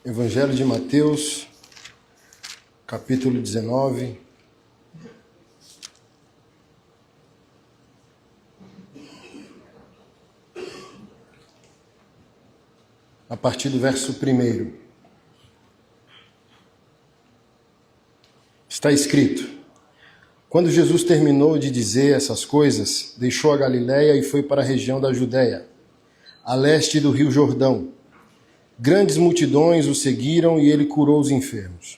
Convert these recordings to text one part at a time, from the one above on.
Evangelho de Mateus, capítulo 19. A partir do verso 1. Está escrito: Quando Jesus terminou de dizer essas coisas, deixou a Galiléia e foi para a região da Judéia, a leste do rio Jordão. Grandes multidões o seguiram e ele curou os enfermos.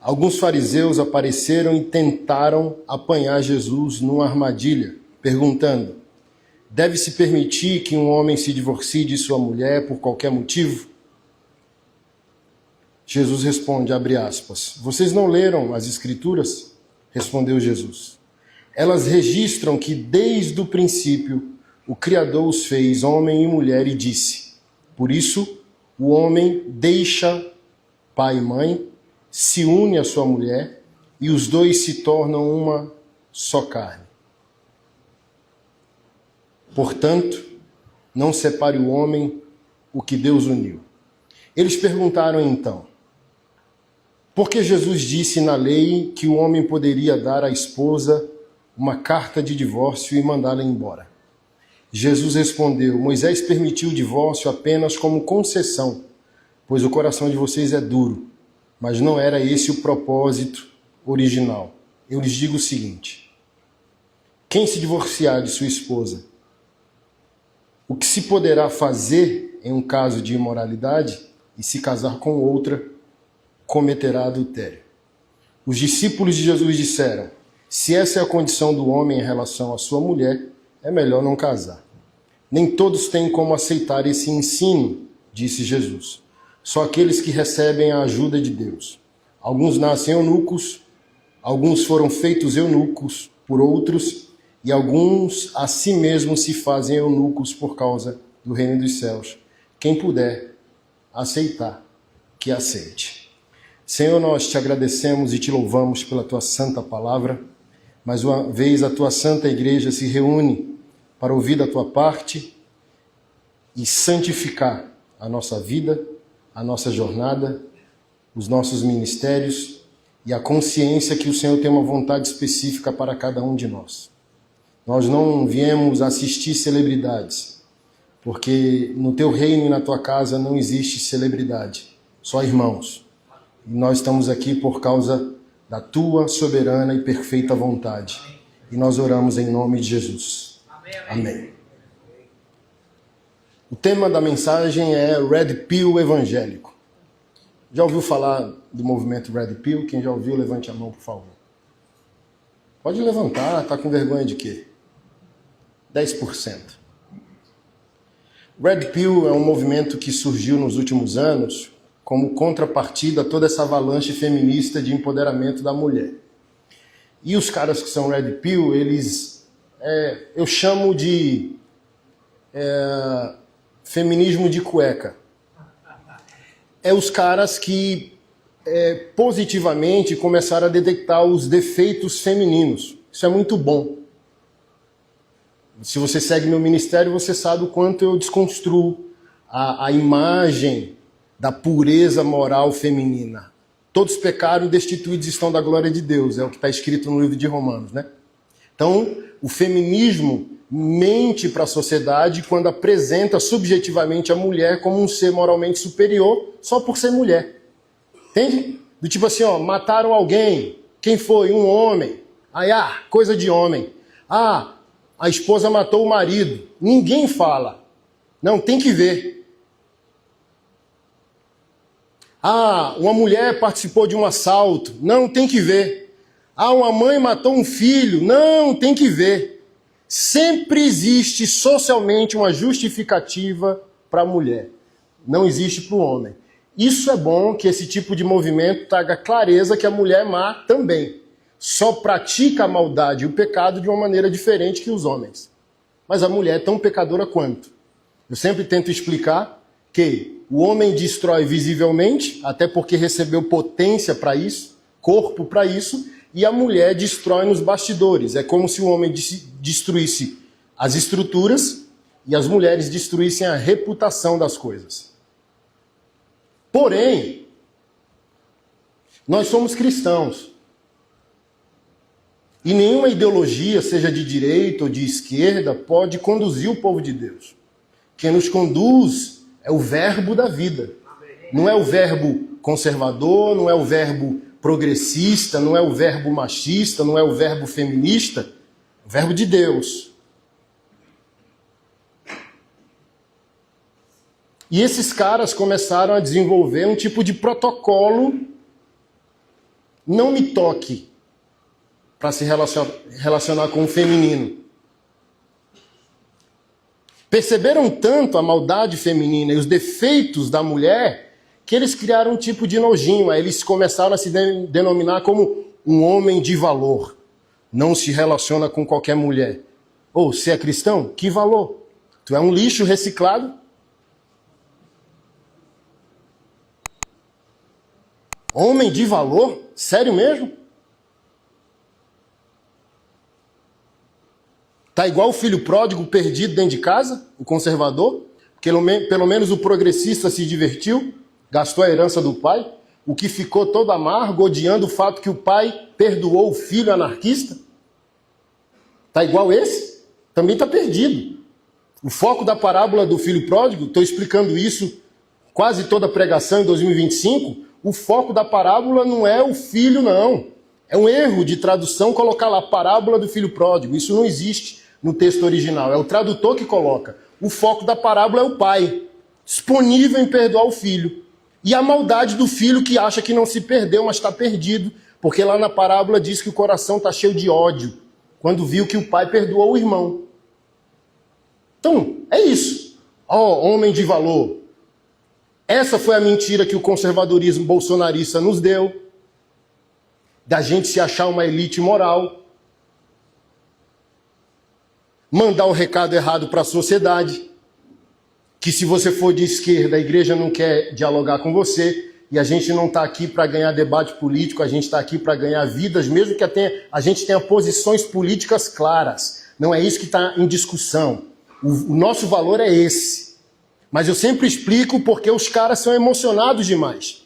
Alguns fariseus apareceram e tentaram apanhar Jesus numa armadilha, perguntando: deve-se permitir que um homem se divorcie de sua mulher por qualquer motivo? Jesus responde, abre aspas, vocês não leram as Escrituras? Respondeu Jesus. Elas registram que desde o princípio o Criador os fez homem e mulher e disse, por isso o homem deixa pai e mãe, se une à sua mulher e os dois se tornam uma só carne. Portanto, não separe o homem o que Deus uniu. Eles perguntaram então, por que Jesus disse na lei que o homem poderia dar à esposa uma carta de divórcio e mandá-la embora? Jesus respondeu, Moisés permitiu o divórcio apenas como concessão, pois o coração de vocês é duro, mas não era esse o propósito original. Eu lhes digo o seguinte, quem se divorciar de sua esposa, o que se poderá fazer em um caso de imoralidade e se casar com outra, cometerá adultério. Os discípulos de Jesus disseram, se essa é a condição do homem em relação à sua mulher, é melhor não casar. Nem todos têm como aceitar esse ensino, disse Jesus. Só aqueles que recebem a ajuda de Deus. Alguns nascem eunucos, alguns foram feitos eunucos por outros, e alguns a si mesmos se fazem eunucos por causa do reino dos céus. Quem puder aceitar, que aceite. Senhor, nós te agradecemos e te louvamos pela tua santa palavra. Mais uma vez a tua santa igreja se reúne para ouvir da tua parte e santificar a nossa vida, a nossa jornada, os nossos ministérios e a consciência que o Senhor tem uma vontade específica para cada um de nós. Nós não viemos assistir celebridades, porque no teu reino e na tua casa não existe celebridade, só irmãos. E nós estamos aqui por causa da tua soberana e perfeita vontade. E nós oramos em nome de Jesus. Amém. O tema da mensagem é Red Pill evangélico. Já ouviu falar do movimento Red Pill? Quem já ouviu, levante a mão, por favor. Pode levantar, tá com vergonha de quê? 10%. Red Pill é um movimento que surgiu nos últimos anos como contrapartida a toda essa avalanche feminista de empoderamento da mulher. E os caras que são Red Pill, eles... eu chamo de feminismo de cueca. É os caras que positivamente começaram a detectar os defeitos femininos. Isso é muito bom. Se você segue meu ministério, você sabe o quanto eu desconstruo a imagem da pureza moral feminina. Todos pecaram e destituídos estão da glória de Deus, é o que está escrito no livro de Romanos, né? Então, o feminismo mente para a sociedade quando apresenta subjetivamente a mulher como um ser moralmente superior só por ser mulher. Entende? Do tipo assim, ó, mataram alguém. Quem foi? Um homem. Aí, coisa de homem. A esposa matou o marido. Ninguém fala. Não, tem que ver. Uma mulher participou de um assalto. Não, tem que ver. Uma mãe matou um filho. Não, tem que ver. Sempre existe socialmente uma justificativa para a mulher. Não existe para o homem. Isso é bom que esse tipo de movimento traga clareza que a mulher má também. Só pratica a maldade e o pecado de uma maneira diferente que os homens. Mas a mulher é tão pecadora quanto. Eu sempre tento explicar que o homem destrói visivelmente, até porque recebeu potência para isso, corpo para isso, e a mulher destrói nos bastidores. É como se o homem destruísse as estruturas e as mulheres destruíssem a reputação das coisas. Porém, nós somos cristãos. E nenhuma ideologia, seja de direita ou de esquerda, pode conduzir o povo de Deus. Quem nos conduz é o verbo da vida. Não é o verbo conservador, não é o verbo progressista, não é o verbo machista, não é o verbo feminista. É o verbo de Deus. E esses caras começaram a desenvolver um tipo de protocolo, não me toque, para se relacionar com o feminino. Perceberam tanto a maldade feminina e os defeitos da mulher que eles criaram um tipo de nojinho. Aí eles começaram a se denominar como um homem de valor. Não se relaciona com qualquer mulher. Ou, se é cristão, que valor? Tu é um lixo reciclado? Homem de valor? Sério mesmo? Tá igual o filho pródigo perdido dentro de casa, o conservador? Pelo menos o progressista se divertiu, gastou a herança do pai. O que ficou todo amargo, odiando o fato que o pai perdoou o filho anarquista? Tá igual esse? Também tá perdido. O foco da parábola do filho pródigo, estou explicando isso quase toda a pregação em 2025, o foco da parábola não é o filho, não. É um erro de tradução colocar lá parábola do filho pródigo. Isso não existe no texto original. É o tradutor que coloca. O foco da parábola é o pai, disponível em perdoar o filho. E a maldade do filho que acha que não se perdeu, mas está perdido. Porque lá na parábola diz que o coração está cheio de ódio, quando viu que o pai perdoou o irmão. Então, é isso. Homem de valor. Essa foi a mentira que o conservadorismo bolsonarista nos deu. Da gente se achar uma elite moral. Mandar o recado errado para a sociedade. Que se você for de esquerda, a igreja não quer dialogar com você. E a gente não está aqui para ganhar debate político, a gente está aqui para ganhar vidas, mesmo que a gente tenha posições políticas claras. Não é isso que está em discussão. O nosso valor é esse. Mas eu sempre explico porque os caras são emocionados demais.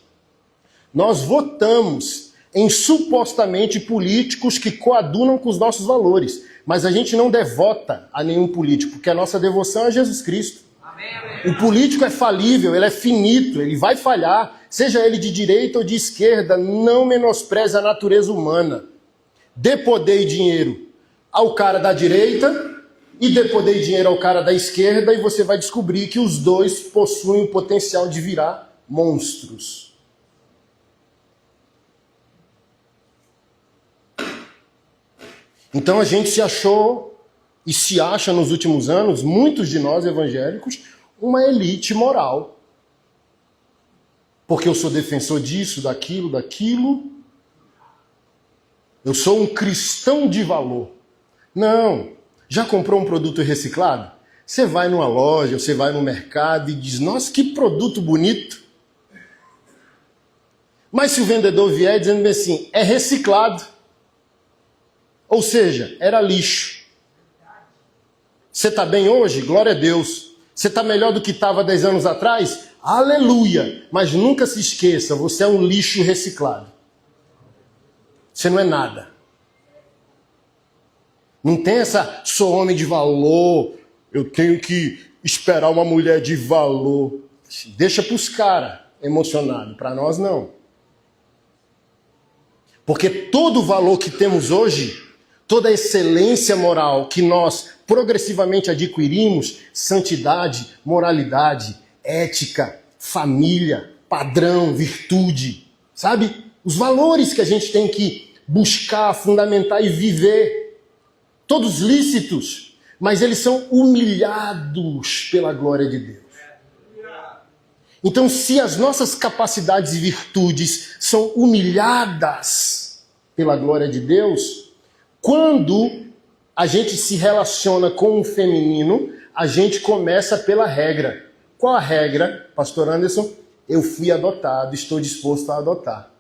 Nós votamos em supostamente políticos que coadunam com os nossos valores. Mas a gente não devota a nenhum político, porque a nossa devoção é Jesus Cristo. Amém. O político é falível, ele é finito, ele vai falhar. Seja ele de direita ou de esquerda, não menospreze a natureza humana. Dê poder e dinheiro ao cara da direita e dê poder e dinheiro ao cara da esquerda e você vai descobrir que os dois possuem o potencial de virar monstros. Então a gente se achou e se acha nos últimos anos, muitos de nós evangélicos, uma elite moral. Porque eu sou defensor disso, daquilo. Eu sou um cristão de valor. Não. Já comprou um produto reciclado? Você vai numa loja, você vai no mercado e diz, nossa, que produto bonito. Mas se o vendedor vier dizendo assim, é reciclado. Ou seja, era lixo. Você está bem hoje? Glória a Deus. Você está melhor do que estava 10 anos atrás? Aleluia! Mas nunca se esqueça, você é um lixo reciclado. Você não é nada. Não tem essa, sou homem de valor, eu tenho que esperar uma mulher de valor. Deixa para os caras emocionados, para nós não. Porque todo o valor que temos hoje, toda a excelência moral que nós progressivamente adquirimos, santidade, moralidade, ética, família, padrão, virtude, sabe? Os valores que a gente tem que buscar, fundamentar e viver. Todos lícitos, mas eles são humilhados pela glória de Deus. Então, se as nossas capacidades e virtudes são humilhadas pela glória de Deus, quando a gente se relaciona com o feminino, a gente começa pela regra. Qual a regra, pastor Anderson? Eu fui adotado, estou disposto a adotar.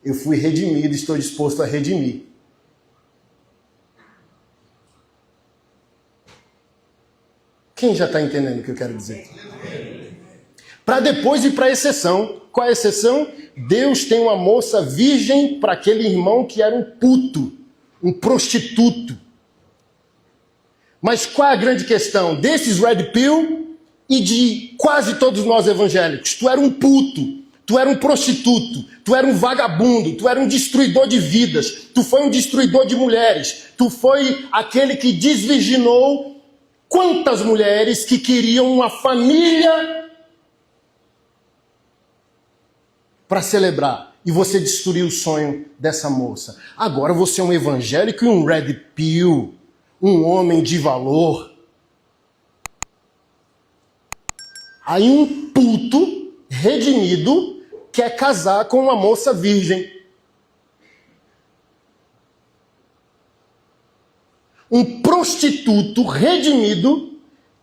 Eu fui redimido, estou disposto a redimir. Quem já está entendendo o que eu quero dizer? Para depois ir para a exceção. Qual é a exceção? Deus tem uma moça virgem para aquele irmão que era um puto, um prostituto. Mas qual é a grande questão? Desses red pill e de quase todos nós evangélicos. Tu era um puto, tu era um prostituto, tu era um vagabundo, tu era um destruidor de vidas, tu foi um destruidor de mulheres, tu foi aquele que desvirginou quantas mulheres que queriam uma família para celebrar. E você destruiu o sonho dessa moça. Agora você é um evangélico e um red pill, um homem de valor. Aí um puto redimido quer casar com uma moça virgem. Um prostituto redimido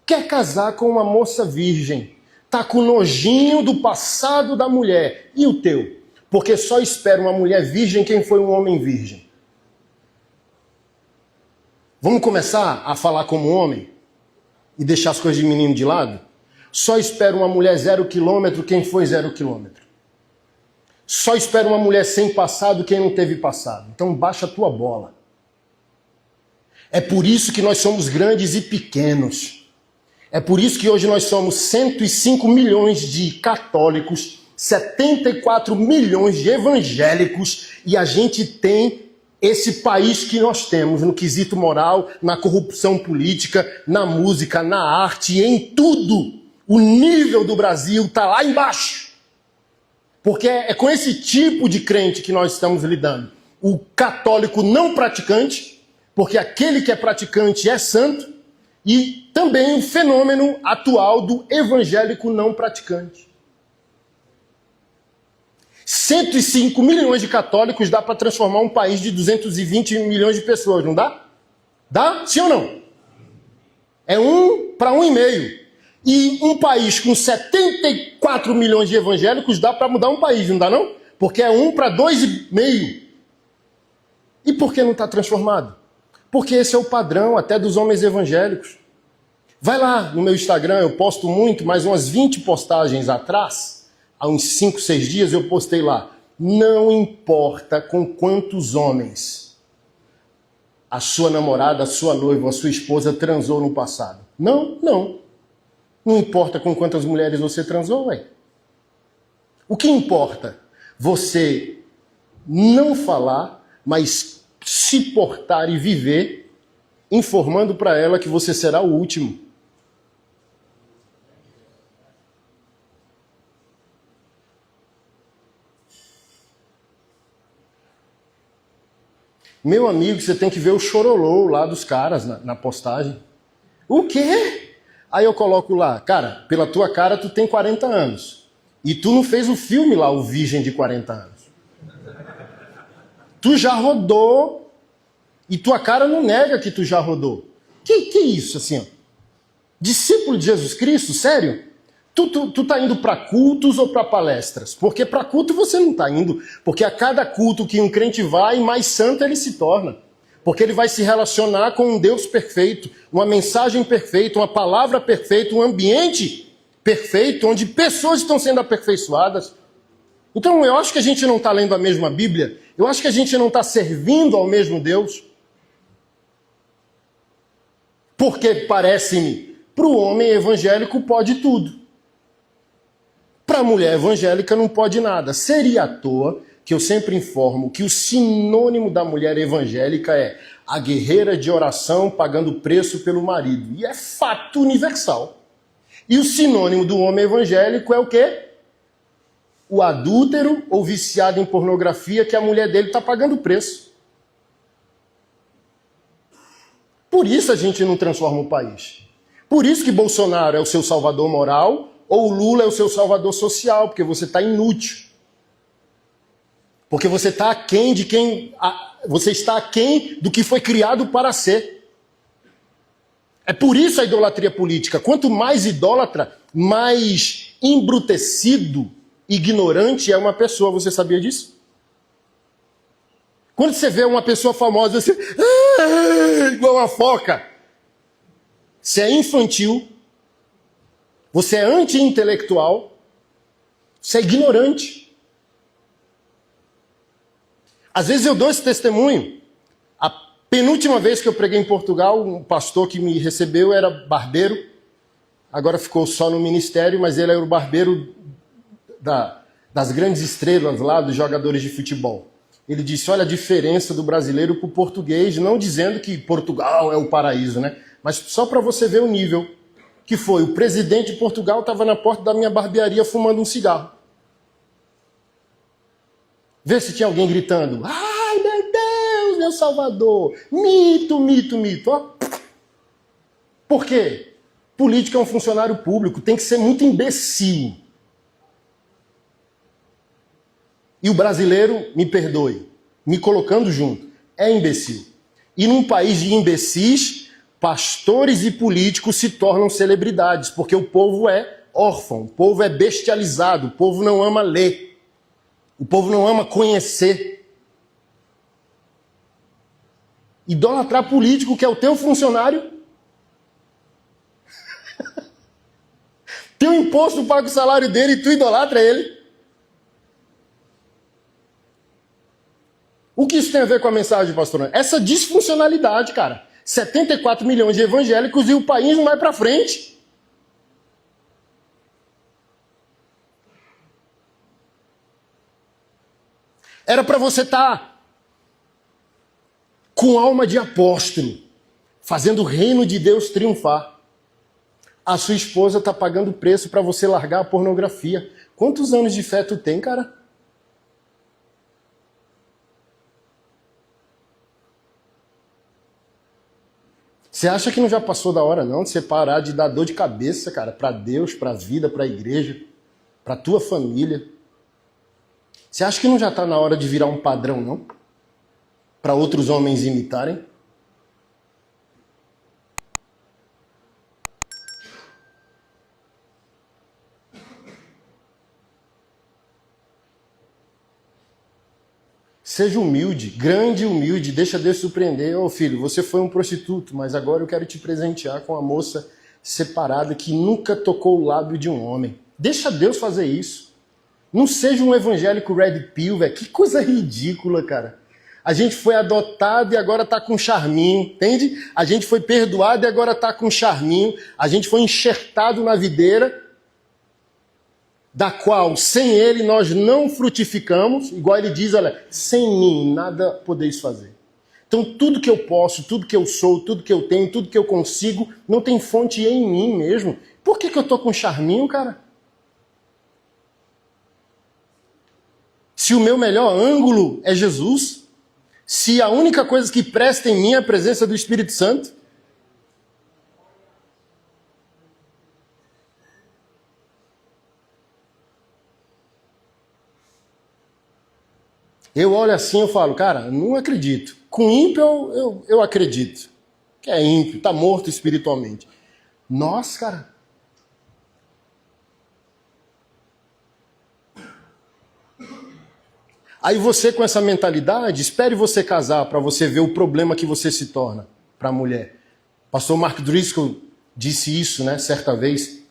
quer casar com uma moça virgem. Tá com nojinho do passado da mulher. E o teu? Porque só espera uma mulher virgem quem foi um homem virgem. Vamos começar a falar como homem e deixar as coisas de menino de lado? Só espera uma mulher 0 quilômetro quem foi 0 quilômetro. Só espera uma mulher sem passado quem não teve passado. Então baixa a tua bola. É por isso que nós somos grandes e pequenos. É por isso que hoje nós somos 105 milhões de católicos, 74 milhões de evangélicos e a gente tem esse país que nós temos no quesito moral, na corrupção política, na música, na arte, em tudo. O nível do Brasil está lá embaixo. Porque é com esse tipo de crente que nós estamos lidando. O católico não praticante, porque aquele que é praticante é santo, e também o fenômeno atual do evangélico não praticante. 105 milhões de católicos dá para transformar um país de 220 milhões de pessoas, não dá? Dá? Sim ou não? É 1 para 1,5. E um país com 74 milhões de evangélicos dá para mudar um país, não dá não? Porque é 1 para 2,5. E por que não está transformado? Porque esse é o padrão até dos homens evangélicos. Vai lá no meu Instagram, eu posto muito, mas umas 20 postagens atrás, há uns 5, 6 dias eu postei lá. Não importa com quantos homens a sua namorada, a sua noiva, a sua esposa transou no passado. Não. Não importa com quantas mulheres você transou, ué. O que importa? Você não falar, mas se portar e viver, informando para ela que você será o último. Meu amigo, você tem que ver o chorolô lá dos caras na postagem. O quê? Aí eu coloco lá, cara, pela tua cara tu tem 40 anos. E tu não fez o filme lá, o Virgem de 40 anos. Tu já rodou e tua cara não nega que tu já rodou. Que isso, assim, ó? Discípulo de Jesus Cristo? Sério? Tu tá indo para cultos ou para palestras? Porque para culto você não tá indo. Porque a cada culto que um crente vai, mais santo ele se torna. Porque ele vai se relacionar com um Deus perfeito, uma mensagem perfeita, uma palavra perfeita, um ambiente perfeito, onde pessoas estão sendo aperfeiçoadas. Então eu acho que a gente não está lendo a mesma Bíblia, eu acho que a gente não está servindo ao mesmo Deus. Porque parece-me, para o homem evangélico pode tudo. Para a mulher evangélica não pode nada. Seria à toa que eu sempre informo que o sinônimo da mulher evangélica é a guerreira de oração pagando preço pelo marido. E é fato universal. E o sinônimo do homem evangélico é o quê? O adúltero ou viciado em pornografia que a mulher dele está pagando preço. Por isso a gente não transforma o país. Por isso que Bolsonaro é o seu salvador moral ou Lula é o seu salvador social, porque você está inútil. Porque você está aquém de quem. Você está aquém do que foi criado para ser. É por isso a idolatria política. Quanto mais idólatra, mais embrutecido, ignorante é uma pessoa. Você sabia disso? Quando você vê uma pessoa famosa, você. Igual uma foca. Você é infantil. Você é anti-intelectual. Isso é ignorante. Às vezes eu dou esse testemunho. A penúltima vez que eu preguei em Portugal, um pastor que me recebeu era barbeiro. Agora ficou só no ministério, mas ele era o barbeiro das grandes estrelas lá, dos jogadores de futebol. Ele disse, olha a diferença do brasileiro para o português, não dizendo que Portugal é o paraíso, né? Mas só para você ver o nível que foi. O presidente de Portugal estava na porta da minha barbearia fumando um cigarro. Vê se tinha alguém gritando, ai meu Deus, meu Salvador, mito, mito, mito. Ó. Por quê? Político é um funcionário público, tem que ser muito imbecil. E o brasileiro, me perdoe, me colocando junto, é imbecil. E num país de imbecis, pastores e políticos se tornam celebridades, porque o povo é órfão, o povo é bestializado, o povo não ama ler, o povo não ama conhecer. Idolatrar político, que é o teu funcionário. Teu imposto paga o salário dele e tu idolatra ele. O que isso tem a ver com a mensagem, pastor? Essa disfuncionalidade, cara. 74 milhões de evangélicos e o país não vai para frente. Era para você estar com alma de apóstolo, fazendo o reino de Deus triunfar. A sua esposa está pagando preço para você largar a pornografia. Quantos anos de fé tu tem, cara? Você acha que não já passou da hora, não, de você parar de dar dor de cabeça, cara, para Deus, para a vida, para a igreja, para a tua família? Você acha que não já está na hora de virar um padrão, não? Para outros homens imitarem? Seja humilde, grande e humilde, deixa Deus surpreender. Ô filho, você foi um prostituto, mas agora eu quero te presentear com uma moça separada que nunca tocou o lábio de um homem. Deixa Deus fazer isso. Não seja um evangélico red pill, velho. Que coisa ridícula, cara. A gente foi adotado e agora tá com charminho, entende? A gente foi perdoado e agora tá com charminho. A gente foi enxertado na videira, da qual, sem ele, nós não frutificamos, igual ele diz, olha, sem mim nada podeis fazer. Então tudo que eu posso, tudo que eu sou, tudo que eu tenho, tudo que eu consigo, não tem fonte em mim mesmo. Por que eu tô com charminho, cara? Se o meu melhor ângulo é Jesus, se a única coisa que presta em mim é a presença do Espírito Santo, eu olho assim e falo, cara, não acredito. Com ímpio eu acredito. Que é ímpio, tá morto espiritualmente. Nossa, cara. Aí você com essa mentalidade, espere você casar para você ver o problema que você se torna para a mulher. Pastor Mark Driscoll disse isso, né, certa vez.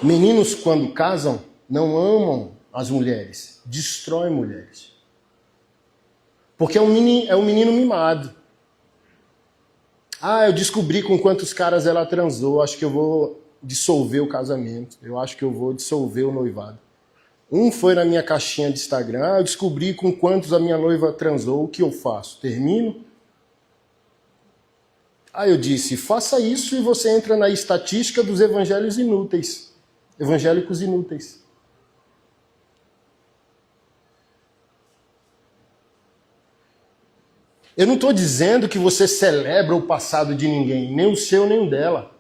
Meninos quando casam não amam as mulheres, destrói mulheres. Porque é um menino mimado. Ah, eu descobri com quantos caras ela transou, acho que eu vou dissolver o casamento, eu acho que eu vou dissolver o noivado. Um foi na minha caixinha de Instagram, ah, eu descobri com quantos a minha noiva transou, o que eu faço? Termino? Aí eu disse, faça isso e você entra na estatística dos evangélicos inúteis. Eu não estou dizendo que você celebra o passado de ninguém, nem o seu, nem o dela.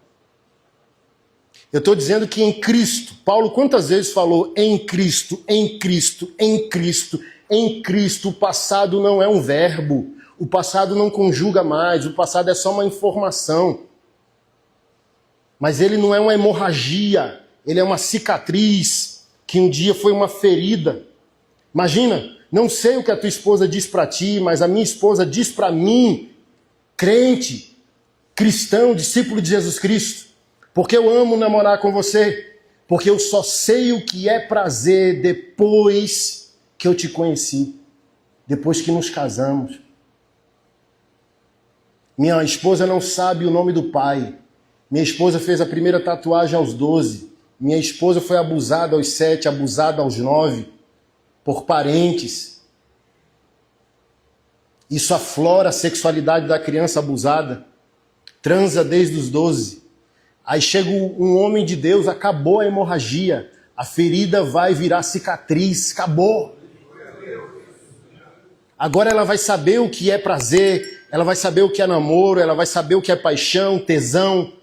Eu estou dizendo que em Cristo, Paulo quantas vezes falou em Cristo, em Cristo, em Cristo, em Cristo, o passado não é um verbo, o passado não conjuga mais, o passado é só uma informação. Mas ele não é uma hemorragia, ele é uma cicatriz, que um dia foi uma ferida. Imagina, não sei o que a tua esposa diz para ti, mas a minha esposa diz para mim, crente, cristão, discípulo de Jesus Cristo, porque eu amo namorar com você, Porque eu só sei o que é prazer depois que eu te conheci, depois que nos casamos. Minha esposa não sabe o nome do pai. Minha esposa fez a primeira tatuagem aos 12. Minha esposa foi abusada aos 7, abusada aos 9, por parentes. Isso aflora a sexualidade da criança abusada. Transa desde os 12. Aí chega um homem de Deus, acabou a hemorragia. A ferida vai virar cicatriz, acabou. Agora ela vai saber o que é prazer, ela vai saber o que é namoro, ela vai saber o que é paixão, tesão.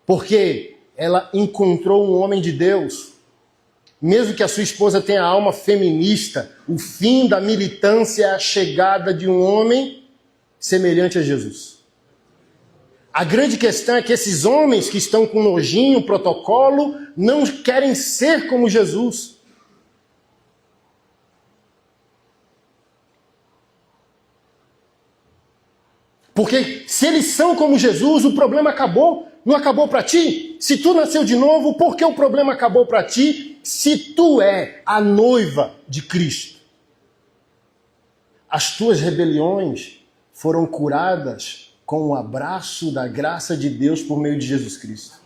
Porque ela encontrou um homem de Deus. Mesmo que a sua esposa tenha alma feminista, o fim da militância é a chegada de um homem semelhante a Jesus. A grande questão é que esses homens que estão com nojinho, protocolo, não querem ser como Jesus. Porque se eles são como Jesus, o problema acabou. Não acabou para ti? Se tu nasceu de novo, por que o problema acabou para ti? Se tu é a noiva de Cristo. As tuas rebeliões foram curadas com o abraço da graça de Deus por meio de Jesus Cristo.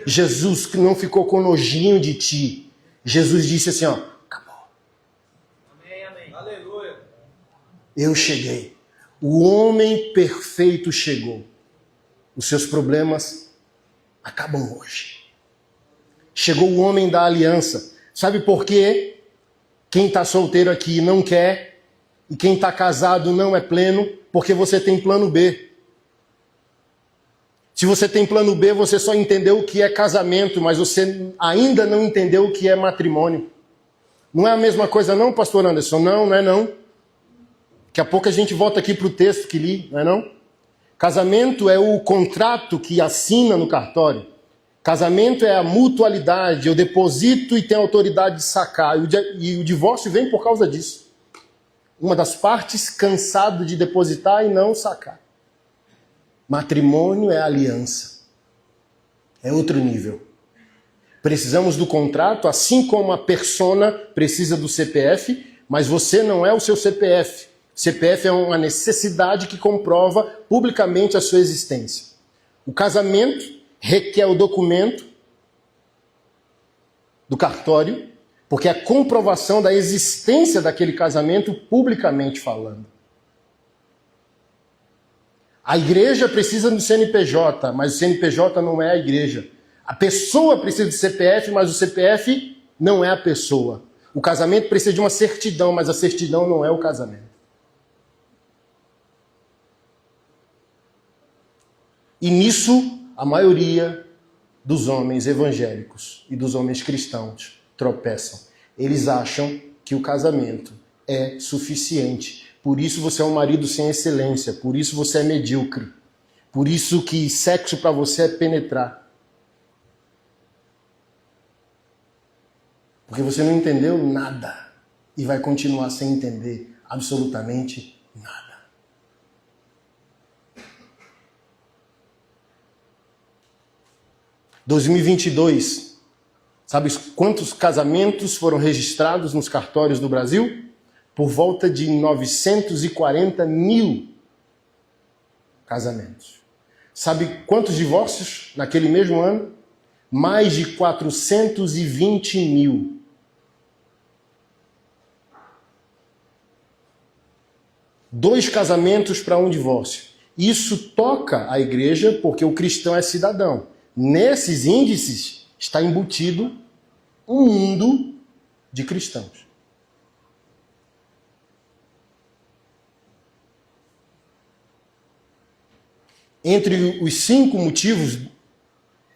Jesus não ficou com nojinho de ti. Jesus disse assim, ó, acabou. Amém, amém. Aleluia. Eu cheguei. O homem perfeito chegou. Os seus problemas acabam hoje. Chegou o homem da aliança. Sabe por quê? Quem está solteiro aqui não quer, e quem está casado não é pleno, porque você tem plano B. Se você tem plano B, você só entendeu o que é casamento, mas você ainda não entendeu o que é matrimônio. Não é a mesma coisa não, pastor Anderson? Não, não é não. Daqui a pouco a gente volta aqui para o texto que li, não é não? Casamento é o contrato que assina no cartório. Casamento é a mutualidade, eu deposito e tenho autoridade de sacar. E o divórcio vem por causa disso. Uma das partes cansado de depositar e não sacar. Matrimônio é aliança. É outro nível. Precisamos do contrato, assim como a persona precisa do CPF, mas você não é o seu CPF. CPF é uma necessidade que comprova publicamente a sua existência. O casamento requer o documento do cartório, porque é a comprovação da existência daquele casamento publicamente falando. A igreja precisa do CNPJ, mas o CNPJ não é a igreja. A pessoa precisa do CPF, mas o CPF não é a pessoa. O casamento precisa de uma certidão, mas a certidão não é o casamento. E nisso, a maioria dos homens evangélicos e dos homens cristãos tropeçam. Eles acham que o casamento é suficiente. Por isso você é um marido sem excelência. Por isso você é medíocre. Por isso que sexo para você é penetrar. Porque você não entendeu nada. E vai continuar sem entender absolutamente nada. Em 2022, sabe quantos casamentos foram registrados nos cartórios do Brasil? Por volta de 940 mil casamentos. Sabe quantos divórcios naquele mesmo ano? Mais de 420 mil. Dois casamentos para um divórcio. Isso toca a igreja porque o cristão é cidadão. Nesses índices está embutido um mundo de cristãos. Entre os 5 motivos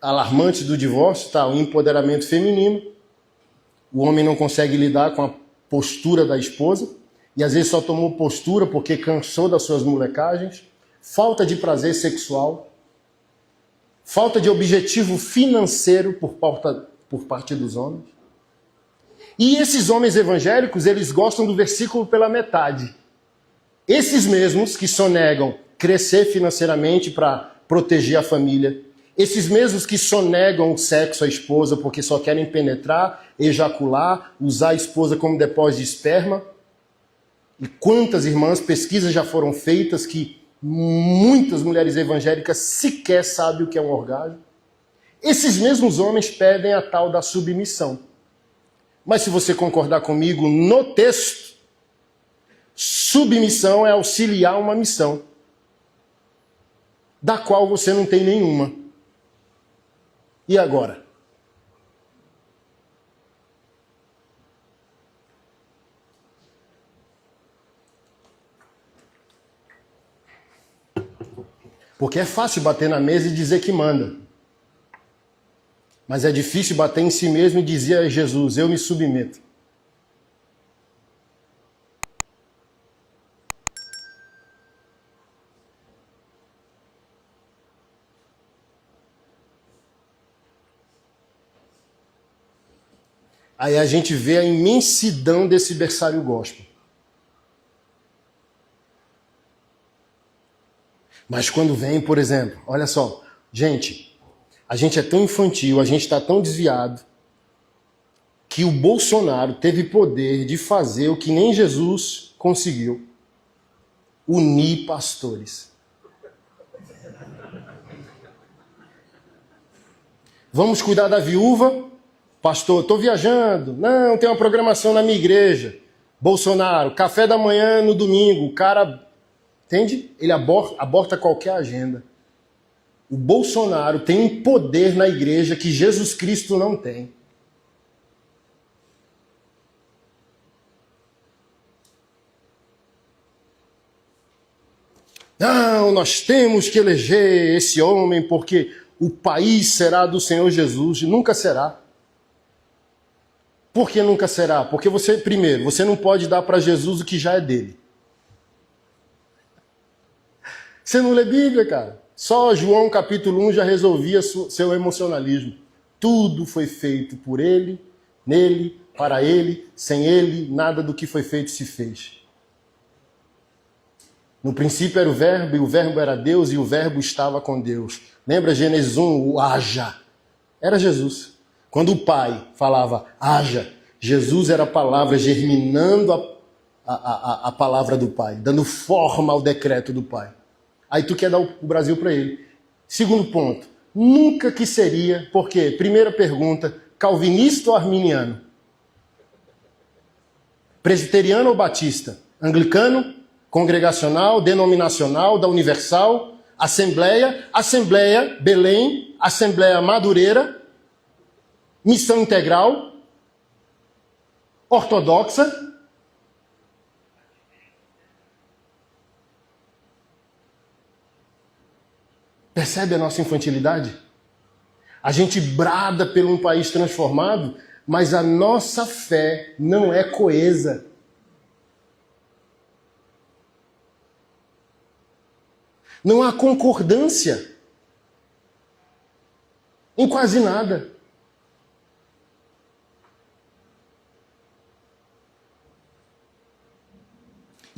alarmantes do divórcio está o empoderamento feminino. O homem não consegue lidar com a postura da esposa e às vezes só tomou postura porque cansou das suas molecagens. Falta de prazer sexual. Falta de objetivo financeiro por parte dos homens. E esses homens evangélicos, eles gostam do versículo pela metade. Esses mesmos que sonegam crescer financeiramente para proteger a família. Esses mesmos que sonegam o sexo à esposa porque só querem penetrar, ejacular, usar a esposa como depósito de esperma. E quantas irmãs, pesquisas já foram feitas que muitas mulheres evangélicas sequer sabem o que é um orgasmo. Esses mesmos homens pedem a tal da submissão. Mas se você concordar comigo, no texto, submissão é auxiliar uma missão, da qual você não tem nenhuma. E agora? Porque é fácil bater na mesa e dizer que manda. Mas é difícil bater em si mesmo e dizer a Jesus, eu me submeto. Aí a gente vê a imensidão desse berçário gospel. Mas quando vem, por exemplo, olha só, gente, a gente é tão infantil, a gente está tão desviado, que o Bolsonaro teve poder de fazer o que nem Jesus conseguiu: unir pastores. Vamos cuidar da viúva? Pastor, estou viajando. Não, tem uma programação na minha igreja. Bolsonaro, café da manhã no domingo. O cara, entende? Ele aborta qualquer agenda. O Bolsonaro tem um poder na igreja que Jesus Cristo não tem. Não, nós temos que eleger esse homem porque o país será do Senhor Jesus. Nunca será. Por que nunca será? Porque primeiro, você não pode dar para Jesus o que já é dele. Você não lê Bíblia, cara. Só João capítulo 1 já resolvia seu emocionalismo. Tudo foi feito por ele, nele, para ele, sem ele, nada do que foi feito se fez. No princípio era o verbo, e o verbo era Deus, e o verbo estava com Deus. Lembra Gênesis 1, o haja? Era Jesus. Quando o Pai falava haja, Jesus era a palavra germinando a palavra do Pai, dando forma ao decreto do Pai. Aí tu quer dar o Brasil para ele. Segundo ponto, nunca que seria, por quê? Primeira pergunta, calvinista ou arminiano? Presbiteriano ou batista? Anglicano? Congregacional? Denominacional? Da Universal? Assembleia? Assembleia Belém? Assembleia Madureira? Missão integral? Ortodoxa? Percebe a nossa infantilidade? A gente brada por um país transformado, mas a nossa fé não é coesa. Não há concordância em quase nada.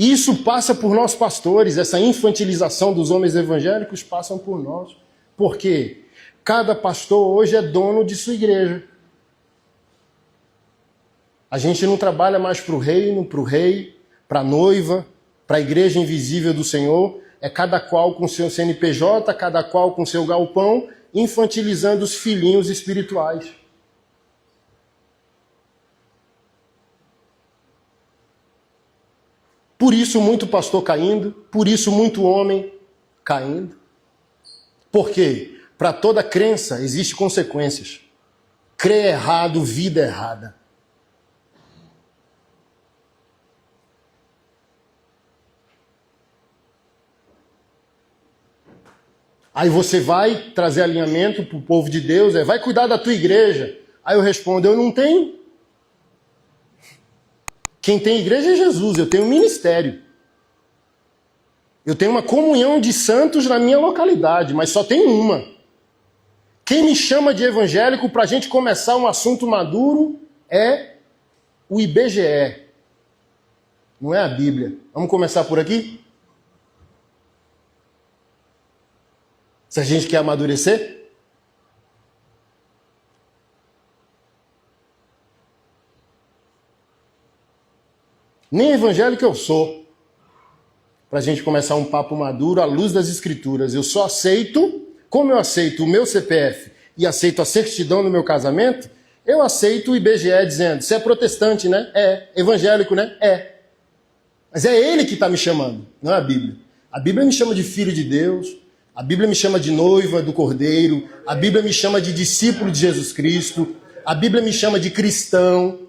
E isso passa por nós pastores, essa infantilização dos homens evangélicos passam por nós. Por quê? Cada pastor hoje é dono de sua igreja. A gente não trabalha mais para o reino, para o rei, para a noiva, para a igreja invisível do Senhor. É cada qual com seu CNPJ, cada qual com seu galpão, infantilizando os filhinhos espirituais. Por isso muito pastor caindo, por isso muito homem caindo. Por quê? Para toda crença existem consequências. Crer errado, vida errada. Aí você vai trazer alinhamento para o povo de Deus, vai cuidar da tua igreja. Aí eu respondo, eu não tenho. Quem tem igreja é Jesus, eu tenho um ministério. Eu tenho uma comunhão de santos na minha localidade, mas só tem uma. Quem me chama de evangélico para a gente começar um assunto maduro é o IBGE. Não é a Bíblia. Vamos começar por aqui? Se a gente quer amadurecer? Nem evangélico eu sou. Para a gente começar um papo maduro à luz das Escrituras. Eu só aceito, como eu aceito o meu CPF e aceito a certidão do meu casamento, eu aceito o IBGE dizendo, você é protestante, né? É. Evangélico, né? É. Mas é ele que está me chamando, não é a Bíblia. A Bíblia me chama de filho de Deus, a Bíblia me chama de noiva do Cordeiro, a Bíblia me chama de discípulo de Jesus Cristo, a Bíblia me chama de cristão.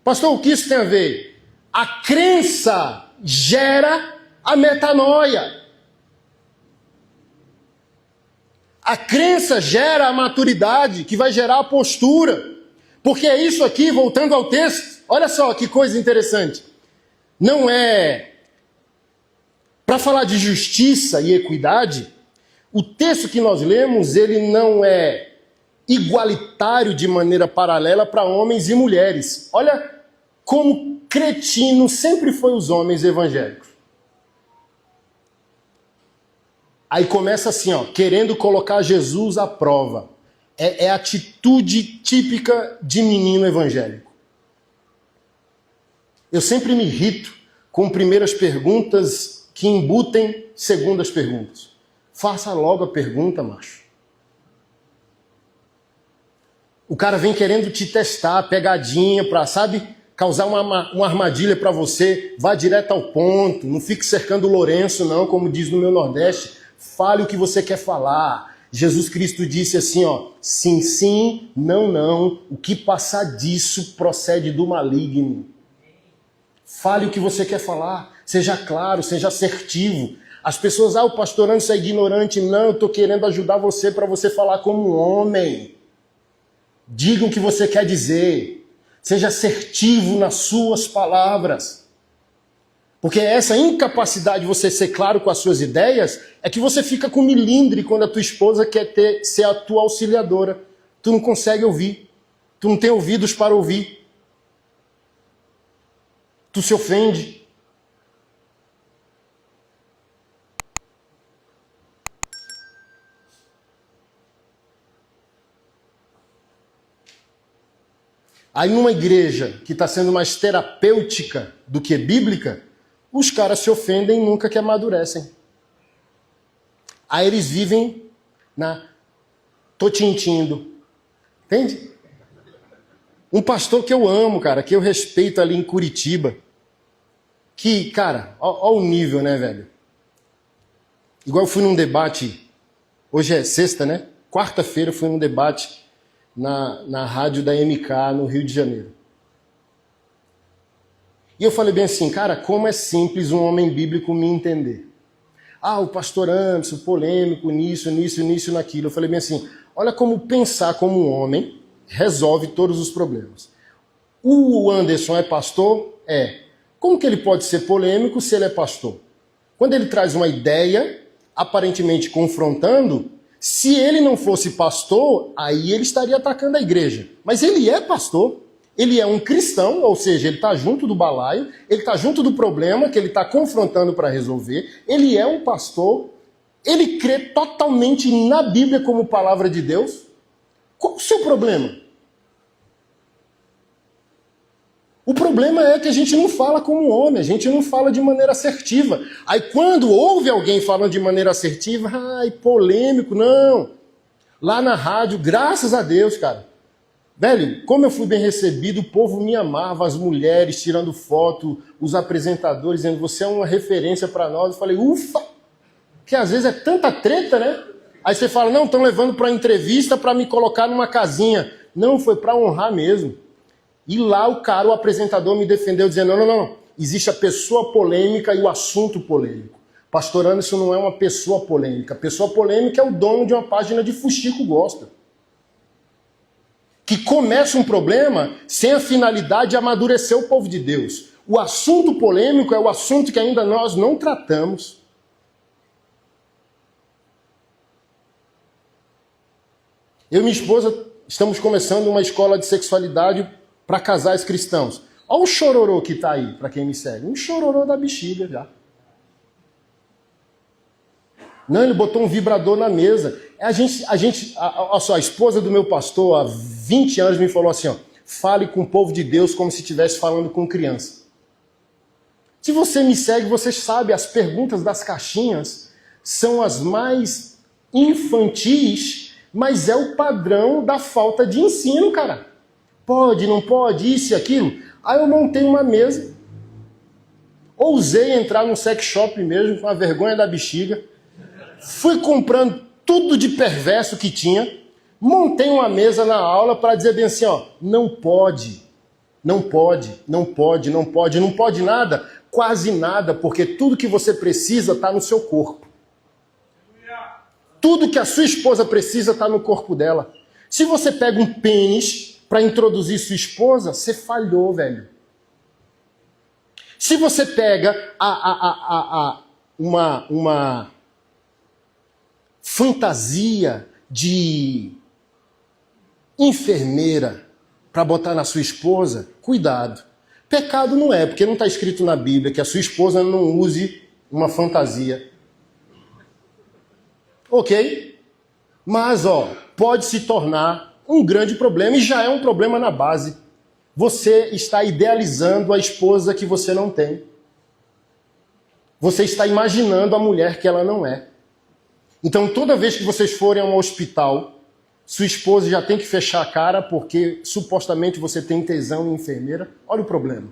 Pastor, o que isso tem a ver? A crença gera a metanoia. A crença gera a maturidade, que vai gerar a postura. Porque é isso aqui, voltando ao texto, olha só que coisa interessante. Não é... Para falar de justiça e equidade, o texto que nós lemos, ele não é igualitário de maneira paralela para homens e mulheres. Olha como cretino sempre foi os homens evangélicos. Aí começa assim, ó, querendo colocar Jesus à prova. É a atitude típica de menino evangélico. Eu sempre me irrito com primeiras perguntas que embutem segundas perguntas. Faça logo a pergunta, macho. O cara vem querendo te testar, pegadinha, pra, sabe, causar uma armadilha para você. Vá direto ao ponto, não fique cercando o Lourenço, não, como diz no meu Nordeste. Fale o que você quer falar. Jesus Cristo disse assim, ó, sim, sim, não, não. O que passar disso procede do maligno. Fale o que você quer falar. Seja claro, seja assertivo. As pessoas, o pastor Anderson é ignorante. Não, eu estou querendo ajudar você para você falar como um homem. Diga o que você quer dizer. Seja assertivo nas suas palavras. Porque essa incapacidade de você ser claro com as suas ideias é que você fica com milindre quando a tua esposa quer ser a tua auxiliadora. Tu não consegue ouvir. Tu não tem ouvidos para ouvir. Tu se ofende. Aí numa igreja que está sendo mais terapêutica do que bíblica, os caras se ofendem e nunca que amadurecem. Aí eles vivem na tô tintindo. Entende? Um pastor que eu amo, cara, que eu respeito ali em Curitiba. Que, cara, ó o nível, né, velho? Igual eu fui num debate, hoje é sexta, né? Quarta-feira eu fui num debate na rádio da MK no Rio de Janeiro. E eu falei bem assim, cara, como é simples um homem bíblico me entender. O pastor Anderson, polêmico nisso, naquilo. Eu falei bem assim, olha como pensar como um homem resolve todos os problemas. O Anderson é pastor? É. Como que ele pode ser polêmico se ele é pastor? Quando ele traz uma ideia, aparentemente confrontando, se ele não fosse pastor, aí ele estaria atacando a igreja. Mas ele é pastor. Ele é um cristão, ou seja, ele está junto do balaio, ele está junto do problema que ele está confrontando para resolver. Ele é um pastor. Ele crê totalmente na Bíblia como palavra de Deus. Qual o seu problema? O problema é que a gente não fala como homem, a gente não fala de maneira assertiva. Aí quando ouve alguém falando de maneira assertiva, polêmico, não. Lá na rádio, graças a Deus, cara. Velho, como eu fui bem recebido, o povo me amava, as mulheres tirando foto, os apresentadores dizendo, você é uma referência para nós. Eu falei, ufa, que às vezes é tanta treta, né? Aí você fala, não, estão levando para entrevista para me colocar numa casinha. Não, foi para honrar mesmo. E lá o apresentador me defendeu dizendo, não, existe a pessoa polêmica e o assunto polêmico. Pastor Anderson não é uma pessoa polêmica. A pessoa polêmica é o dono de uma página de fuxico gospel. Que começa um problema sem a finalidade de amadurecer o povo de Deus. O assunto polêmico é o assunto que ainda nós não tratamos. Eu e minha esposa estamos começando uma escola de sexualidade para casais cristãos. Olha o chororô que está aí, para quem me segue. Um chororô da bexiga já. Não, ele botou um vibrador na mesa. Olha só, a esposa do meu pastor, há 20 anos, me falou assim, fale com o povo de Deus como se estivesse falando com criança. Se você me segue, você sabe, as perguntas das caixinhas são as mais infantis, mas é o padrão da falta de ensino, cara. Pode, não pode, isso e aquilo. Aí eu montei uma mesa, ousei entrar num sex shop mesmo, com a vergonha da bexiga, fui comprando tudo de perverso que tinha, montei uma mesa na aula para dizer bem assim, ó, não pode, não pode, não pode, não pode, não pode nada, quase nada, porque tudo que você precisa está no seu corpo. Tudo que a sua esposa precisa está no corpo dela. Se você pega um pênis para introduzir sua esposa, você falhou, velho. Se você pega uma fantasia de enfermeira para botar na sua esposa, cuidado. Pecado não é, porque não está escrito na Bíblia que a sua esposa não use uma fantasia. Ok? Mas, pode se tornar um grande problema, e já é um problema na base. Você está idealizando a esposa que você não tem. Você está imaginando a mulher que ela não é. Então, toda vez que vocês forem a um hospital, sua esposa já tem que fechar a cara porque supostamente você tem tesão em enfermeira. Olha o problema.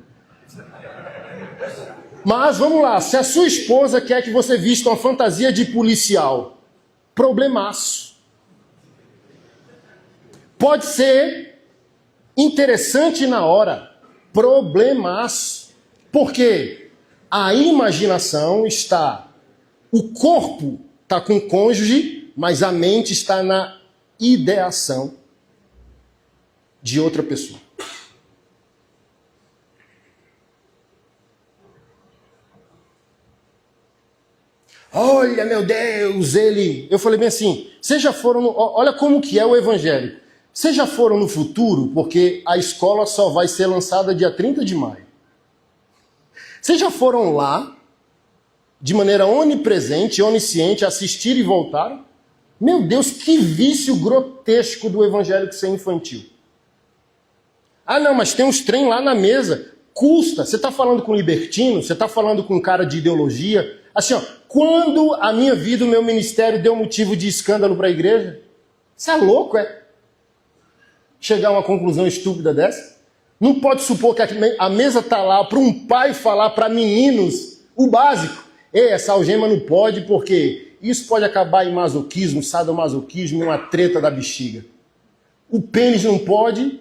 Mas, vamos lá, se a sua esposa quer que você vista uma fantasia de policial, problemaço. Pode ser interessante na hora, problemaço. Por quê? A imaginação está... O corpo está com o cônjuge, mas a mente está na ideação de outra pessoa. Olha, meu Deus, ele... Eu falei bem assim, vocês já foram... Olha como que é o evangelho. Vocês já foram no futuro, porque a escola só vai ser lançada dia 30 de maio. Vocês já foram lá, de maneira onipresente, onisciente, assistir e voltaram? Meu Deus, que vício grotesco do evangelho ser infantil. Ah, não, mas tem uns trem lá na mesa. Custa. Você está falando com libertino? Você está falando com um cara de ideologia? Assim, quando a minha vida, o meu ministério deu motivo de escândalo para a igreja? Você é louco, é? Chegar a uma conclusão estúpida dessa? Não pode supor que a mesa está lá para um pai falar para meninos o básico. Ei, essa algema não pode porque isso pode acabar em masoquismo, sadomasoquismo, uma treta da bexiga. O pênis não pode,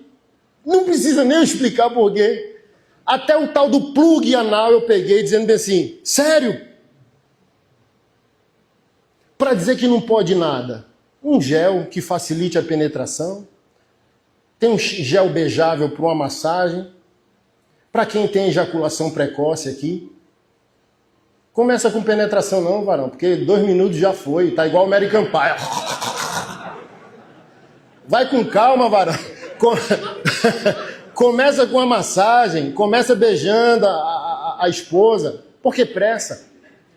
não precisa nem explicar por quê. Até o tal do plug anal eu peguei dizendo bem assim, sério? Para dizer que não pode nada. Um gel que facilite a penetração. Tem um gel beijável para uma massagem. Para quem tem ejaculação precoce aqui. Começa com penetração não, varão, porque 2 minutos já foi. Tá igual o American Pie. Vai com calma, varão. Começa com a massagem, começa beijando a esposa. Por que pressa?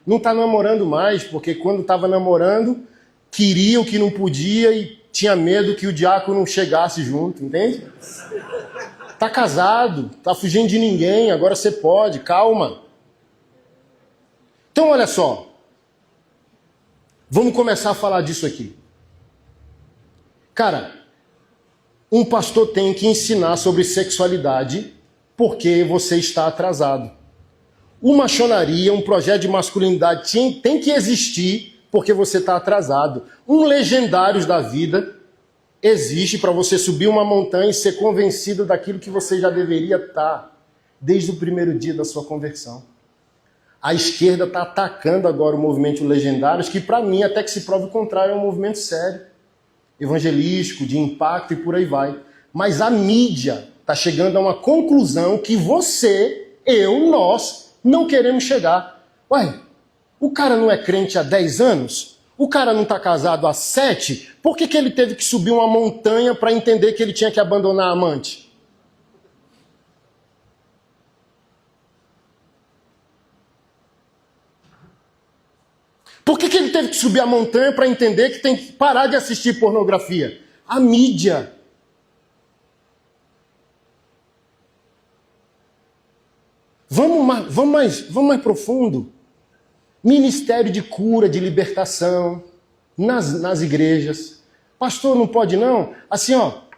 Não está namorando mais, porque quando estava namorando, queria o que não podia e tinha medo que o diácono não chegasse junto, entende? Está casado, está fugindo de ninguém, agora você pode, calma. Então, olha só. Vamos começar a falar disso aqui. Cara, um pastor tem que ensinar sobre sexualidade porque você está atrasado. Uma maçonaria, um projeto de masculinidade tem que existir porque você está atrasado. Um Legendários da Vida existe para você subir uma montanha e ser convencido daquilo que você já deveria estar desde o primeiro dia da sua conversão. A esquerda está atacando agora o movimento Legendários, que para mim, até que se prove o contrário, é um movimento sério, evangelístico, de impacto e por aí vai. Mas a mídia está chegando a uma conclusão que você, eu, nós, não queremos chegar. Ué, o cara não é crente há 10 anos? O cara não está casado há 7? Por que ele teve que subir uma montanha para entender que ele tinha que abandonar a amante? Por que ele teve que subir a montanha para entender que tem que parar de assistir pornografia? A mídia. Vamos mais profundo. Ministério de cura, de libertação nas igrejas. Pastor, não pode não? Assim,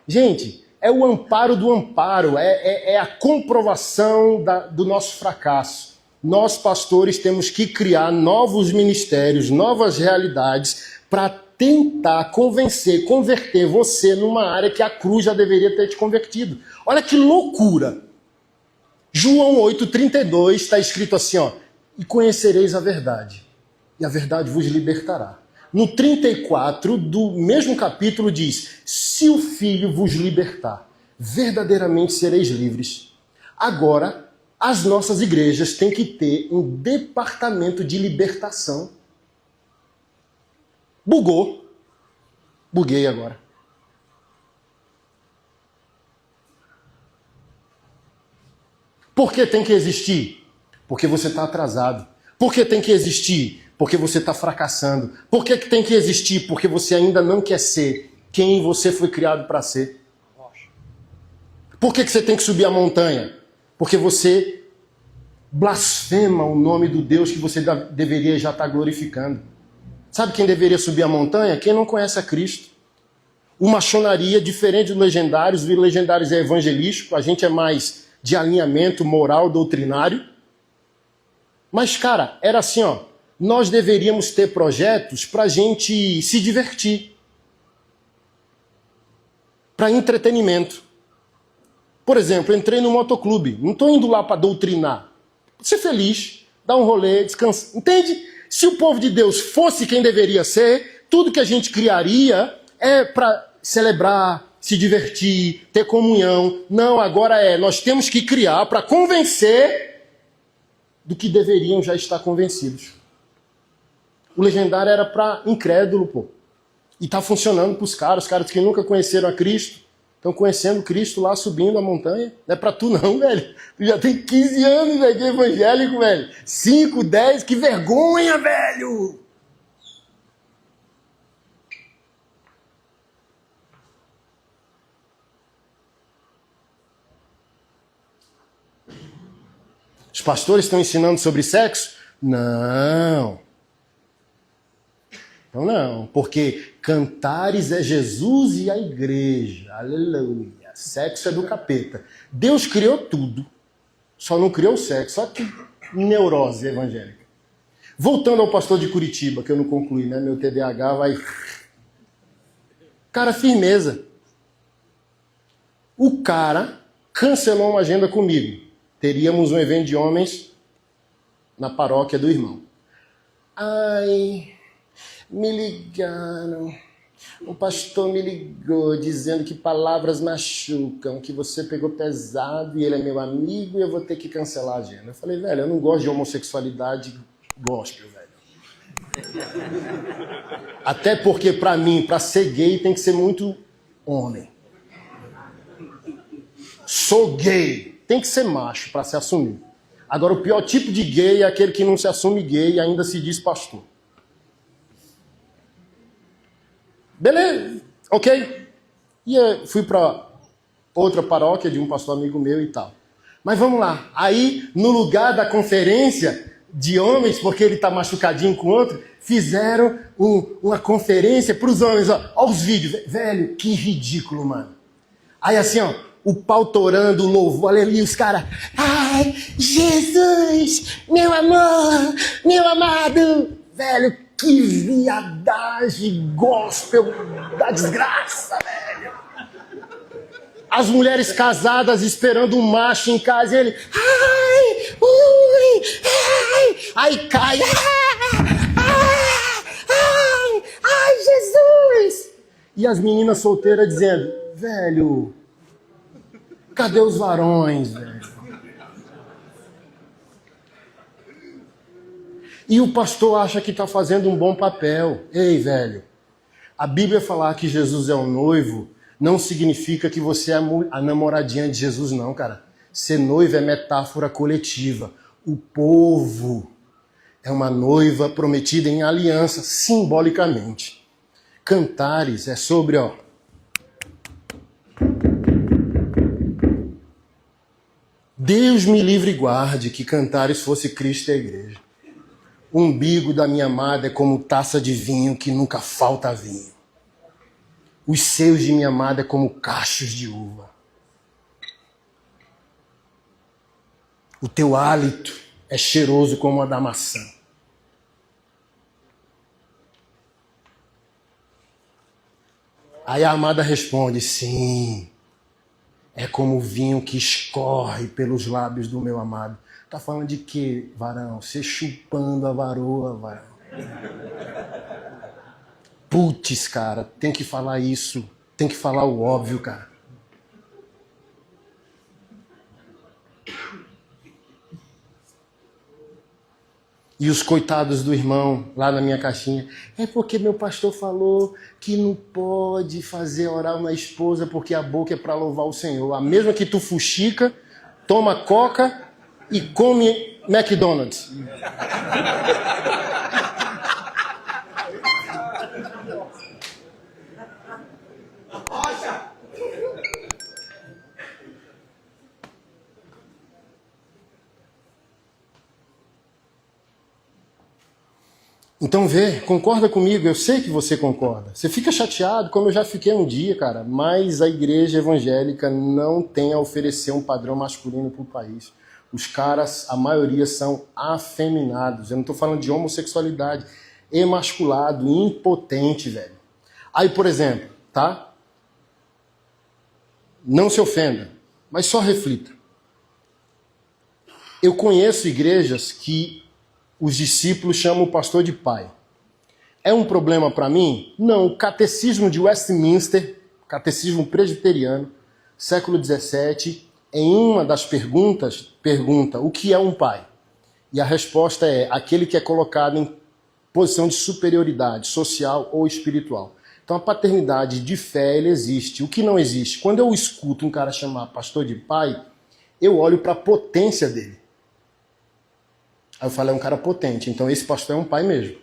gente, é o amparo do amparo, é a comprovação do nosso fracasso. Nós, pastores, temos que criar novos ministérios, novas realidades para tentar converter você numa área que a cruz já deveria ter te convertido. Olha que loucura! João 8,32 está escrito assim, e conhecereis a verdade, e a verdade vos libertará. No 34 do mesmo capítulo diz, se o Filho vos libertar, verdadeiramente sereis livres. Agora, as nossas igrejas têm que ter um departamento de libertação. Buguei agora. Por que tem que existir? Porque você está atrasado. Por que tem que existir? Porque você está fracassando. Por que tem que existir? Porque você ainda não quer ser quem você foi criado para ser. Por que você tem que subir a montanha? Porque você blasfema o nome do Deus que você deveria já estar glorificando. Sabe quem deveria subir a montanha? Quem não conhece a Cristo. O maçonaria, diferente dos legendários, o legendários é evangelístico, a gente é mais de alinhamento moral, doutrinário. Mas, cara, era assim, nós deveríamos ter projetos para a gente se divertir. Para entretenimento. Por exemplo, entrei no motoclube, não estou indo lá para doutrinar. Ser feliz, dar um rolê, descansar. Entende? Se o povo de Deus fosse quem deveria ser, tudo que a gente criaria é para celebrar, se divertir, ter comunhão. Não, agora nós temos que criar para convencer do que deveriam já estar convencidos. O legendário era para incrédulo, pô. E tá funcionando para os caras que nunca conheceram a Cristo, estão conhecendo Cristo lá subindo a montanha. Não é para tu não, velho. Tu já tem 15 anos, velho, de evangélico, velho. 5, 10, que vergonha, velho! Os pastores estão ensinando sobre sexo? Não. Então não, porque cantares é Jesus e a igreja. Aleluia. Sexo é do capeta. Deus criou tudo, só não criou o sexo. Só que neurose evangélica. Voltando ao pastor de Curitiba, que eu não concluí, né? Meu TDAH vai... Cara, firmeza. O cara cancelou uma agenda comigo. Teríamos um evento de homens na paróquia do irmão. Ai, me ligaram. O pastor me ligou dizendo que palavras machucam, que você pegou pesado e ele é meu amigo e eu vou ter que cancelar a agenda. Eu falei, velho, eu não gosto de homossexualidade gospel, velho. Até porque pra mim, pra ser gay, tem que ser muito homem. Sou gay. Tem que ser macho para se assumir. Agora, o pior tipo de gay é aquele que não se assume gay e ainda se diz pastor. Beleza, ok? E eu fui para outra paróquia de um pastor amigo meu e tal. Mas vamos lá. Aí, no lugar da conferência de homens, porque ele está machucadinho com o outro, fizeram uma conferência para os homens. Ó os vídeos. Velho, que ridículo, mano. Aí assim, o pau torando, o louvor, aleluia, os caras, ai, Jesus, meu amor, meu amado. Velho, que viadagem gospel da desgraça, velho. As mulheres casadas esperando um macho em casa e ele, ai, ui, ai, aí cai, ai, Jesus. E as meninas solteiras dizendo, velho, cadê os varões, velho? E o pastor acha que está fazendo um bom papel. Ei, velho, a Bíblia falar que Jesus é o noivo não significa que você é a namoradinha de Jesus, não, cara. Ser noivo é metáfora coletiva. O povo é uma noiva prometida em aliança, simbolicamente. Cantares é sobre, ó, Deus me livre e guarde que Cantares fosse Cristo e a igreja. O umbigo da minha amada é como taça de vinho que nunca falta vinho. Os seios de minha amada é como cachos de uva. O teu hálito é cheiroso como a da maçã. Aí a amada responde, sim, é como o vinho que escorre pelos lábios do meu amado. Tá falando de quê, varão? Você chupando a varoa, varão. Putz, cara, tem que falar isso. Tem que falar o óbvio, cara. E os coitados do irmão lá na minha caixinha. É porque meu pastor falou que não pode fazer oral na esposa porque a boca é para louvar o Senhor. A mesma que tu fuxica, toma coca e come McDonald's. Então vê, concorda comigo, eu sei que você concorda. Você fica chateado, como eu já fiquei um dia, cara, mas a igreja evangélica não tem a oferecer um padrão masculino para o país. Os caras, a maioria são afeminados. Eu não estou falando de homossexualidade. Emasculado, impotente, velho. Aí, por exemplo, tá? Não se ofenda, mas só reflita. Eu conheço igrejas que os discípulos chamam o pastor de pai. É um problema para mim? Não. O catecismo de Westminster, catecismo presbiteriano, século XVII, em uma das perguntas, pergunta o que é um pai? E a resposta é aquele que é colocado em posição de superioridade social ou espiritual. Então a paternidade de fé, ele existe. O que não existe? Quando eu escuto um cara chamar pastor de pai, eu olho para a potência dele. Aí eu falo, é um cara potente, então esse pastor é um pai mesmo.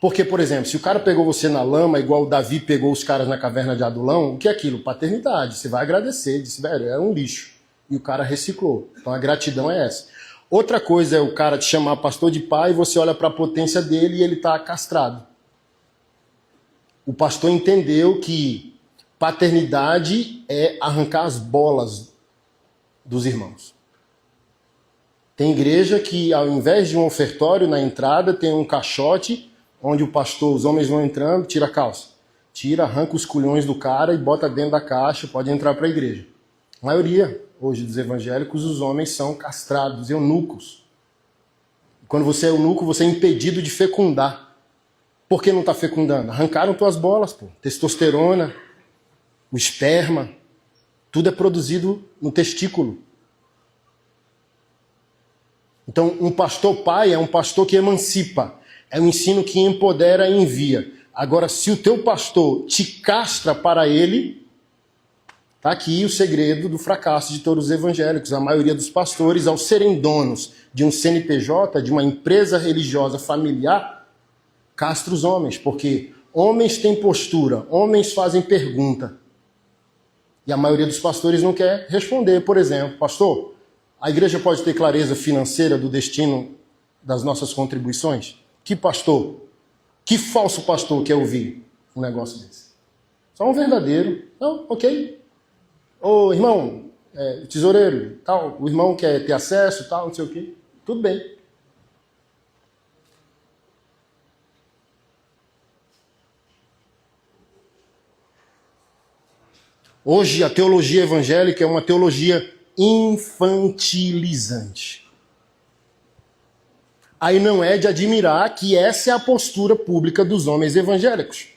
Porque, por exemplo, se o cara pegou você na lama, igual o Davi pegou os caras na caverna de Adulão, o que é aquilo? Paternidade. Você vai agradecer, disse, velho, era um lixo. E o cara reciclou. Então a gratidão é essa. Outra coisa é o cara te chamar pastor de pai, você olha para a potência dele e ele está castrado. O pastor entendeu que paternidade é arrancar as bolas dos irmãos. Tem igreja que, ao invés de um ofertório na entrada, tem um caixote onde o pastor, os homens vão entrando, tira a calça. Tira, arranca os culhões do cara e bota dentro da caixa, pode entrar para a igreja. A maioria, hoje, dos evangélicos, os homens são castrados, eunucos. Quando você é eunuco, você é impedido de fecundar. Por que não está fecundando? Arrancaram tuas bolas, pô. Testosterona, o esperma, tudo é produzido no testículo. Então, um pastor pai é um pastor que emancipa. É um ensino que empodera e envia. Agora, se o teu pastor te castra para ele, está aqui o segredo do fracasso de todos os evangélicos. A maioria dos pastores, ao serem donos de um CNPJ, de uma empresa religiosa familiar, castra os homens. Porque homens têm postura, homens fazem pergunta. E a maioria dos pastores não quer responder. Por exemplo, pastor, a igreja pode ter clareza financeira do destino das nossas contribuições? Que pastor? Que falso pastor quer ouvir um negócio desse? Só um verdadeiro. Não, ok. Ô, irmão, tesoureiro, tal, o irmão quer ter acesso, tal, não sei o quê. Tudo bem. Hoje a teologia evangélica é uma teologia infantilizante. Aí não é de admirar que essa é a postura pública dos homens evangélicos.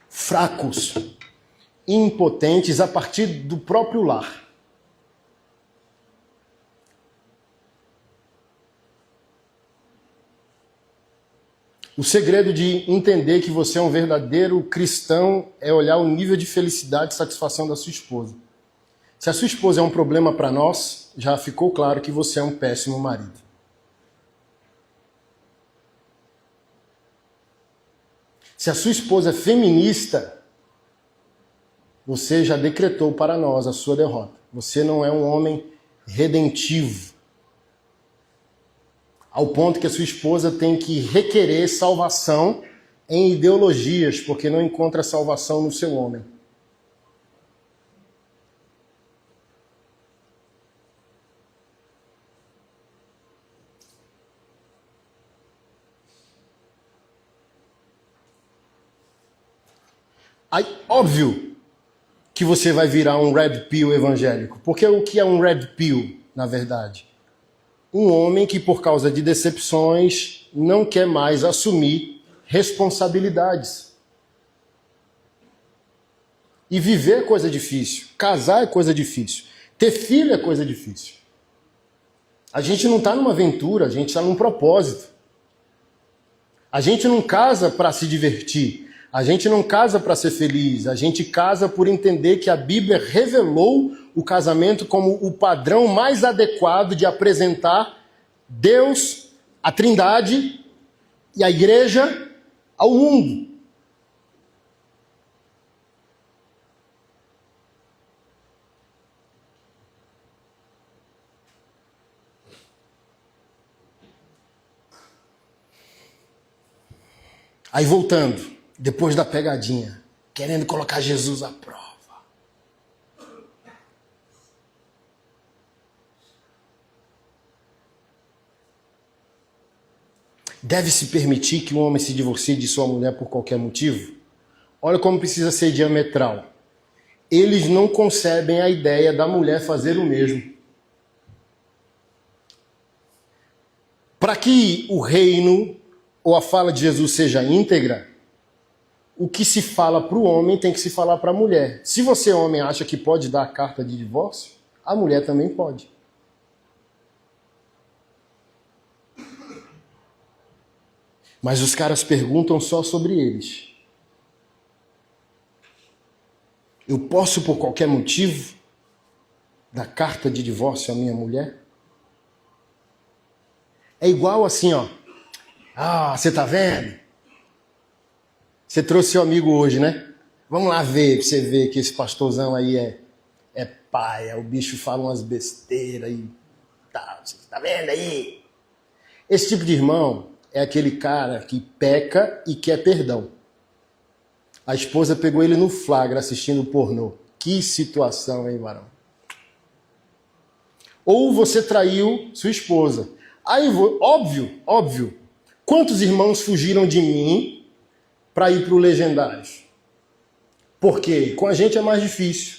Fracos, impotentes a partir do próprio lar. O segredo de entender que você é um verdadeiro cristão é olhar o nível de felicidade e satisfação da sua esposa. Se a sua esposa é um problema para nós, já ficou claro que você é um péssimo marido. Se a sua esposa é feminista, você já decretou para nós a sua derrota. Você não é um homem redentivo, ao ponto que a sua esposa tem que requerer salvação em ideologias, porque não encontra salvação no seu homem. Aí, óbvio que você vai virar um red pill evangélico. Porque o que é um red pill, na verdade? Um homem que, por causa de decepções, não quer mais assumir responsabilidades. E viver é coisa difícil. Casar é coisa difícil. Ter filho é coisa difícil. A gente não está numa aventura, a gente está num propósito. A gente não casa para se divertir. A gente não casa para ser feliz, a gente casa por entender que a Bíblia revelou o casamento como o padrão mais adequado de apresentar Deus, a Trindade e a Igreja ao mundo. Aí voltando. Depois da pegadinha, querendo colocar Jesus à prova. Deve-se permitir que um homem se divorcie de sua mulher por qualquer motivo? Olha como precisa ser diametral. Eles não concebem a ideia da mulher fazer o mesmo. Para que o reino ou a fala de Jesus seja íntegra, o que se fala para o homem tem que se falar para a mulher. Se você, homem, acha que pode dar a carta de divórcio, a mulher também pode. Mas os caras perguntam só sobre eles. Eu posso, por qualquer motivo, dar carta de divórcio à minha mulher? É igual assim, ó. Ah, você tá vendo? Você trouxe seu amigo hoje, né? Vamos lá ver, pra você ver que esse pastorzão aí é paia, o bicho fala umas besteiras e tal. Você tá vendo aí? Esse tipo de irmão é aquele cara que peca e quer perdão. A esposa pegou ele no flagra assistindo pornô. Que situação, hein, varão? Ou você traiu sua esposa. Aí, óbvio. Quantos irmãos fugiram de mim para ir para o Legendários? Porque com a gente é mais difícil.